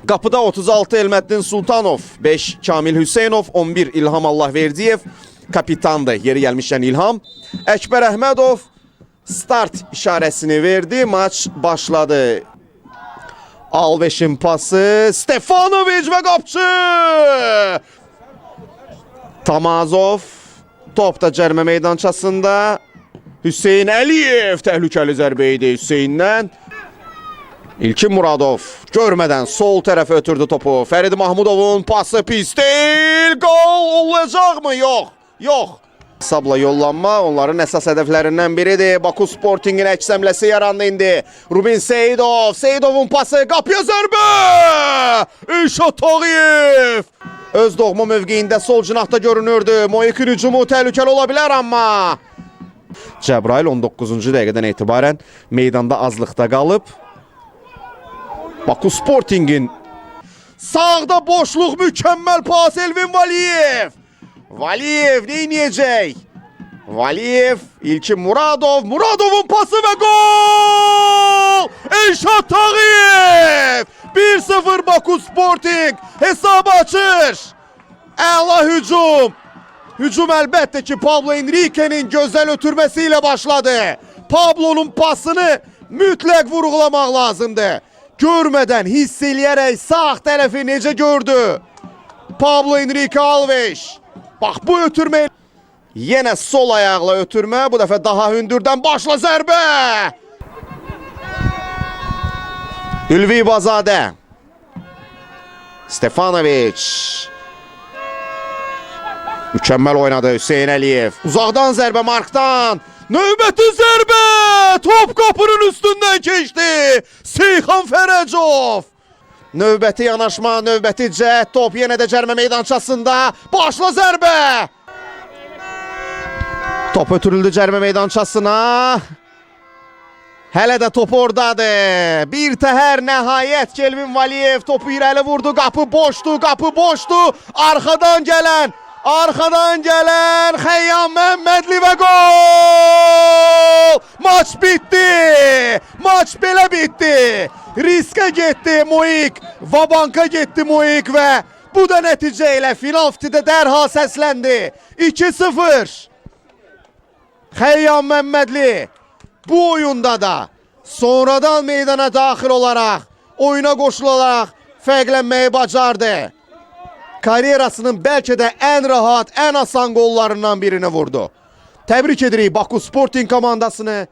Qapıda 36 Elməddin Sultanov, 5 Kamil Hüseynov, 11 İlham Allahverdiyev kapitandı. Yeri gəlmişkən İlham. Əkbər Əhmədov start işarəsini verdi. Maç başladı. Alveş'in pası. Stefanovic ve qapçı. Tamazov. Top da cərmə meydançasında. Hüseyin Əliyev təhlükəli zərbə idi Hüseyin'dən. İlkin Muradov görmədən sol tərəfə ötürdü topu. Fərid Mahmudovun pası pis deyil. Gol olacaq mı? Yox. Yox. Hesabla yollanma onların əsas hədəflərindən biridir. Baku Sporting'in əksəmləsi yarandı indi. Rubin Seyidov. Seyidovun pası. Qapıya zərbə. İlşad Tağıyev. Öz doğma mövqeyində sol cinahda görünürdü. Moikin hücumu təhlükəli ola bilər amma. Cəbrail 19-cu dəqiqədən etibarən meydanda azlıqda qalıb. Baku Sporting'in sağda boşluq, mükəmməl pas Elvin Valiyev. Valiyev neyniyəcək? Valiyev, İlkin Muradov. Muradovun pası və gol! İlşad Tağıyev! 1-0 Baku Sporting hesabı açır. Əla hücum. Hücum əlbəttə ki Pablo Henrique'nin gözəl ötürməsiyle başladı. Pablo'nun pasını mütləq vurğulamaq lazımdı. Görmədən, hiss eləyərək sağ tərəfi necə gördü? Pablo Henrique Alves. Bax bu ötürmə. Yenə sol ayaqla ötürmə. Bu dəfə daha hündürdən başla zərbə. Ülvi Bazadə. Stefanovic. Mükəmməl oynadı Hüseyin Əliyev. Uzaqdan zərbə Markdan. Növbəti zərbə. Top qapının üstündən keçdi. Seyxan Fərəcov. Növbəti yanaşma, növbəti cəhd. Top yenə də cərmə meydançasında. Başla zərbə. Top ötürüldü cərmə meydançasına. Hələ də top oradadır. Bir təhər nəhayət Elvin Valiyev topu irəli vurdu. Qapı boşdu, qapı boşdu. Arxadan gələn Xəyyam Məmmədli və gol! Maç bitdi! Maç belə bitdi! Riskə getdi Moik, Vabanka getdi Moik və bu da nəticə ilə final fitidə dərhal səsləndi. 2-0. Xəyyam Məmmədli bu oyunda da sonradan meydana daxil olaraq, oyuna qoşularaq fərqlənməyi bacardı. Karyerasının bəlkə də ən rahat, ən asan qollarından birini vurdu. Təbrik edirik Baku Sporting komandasını.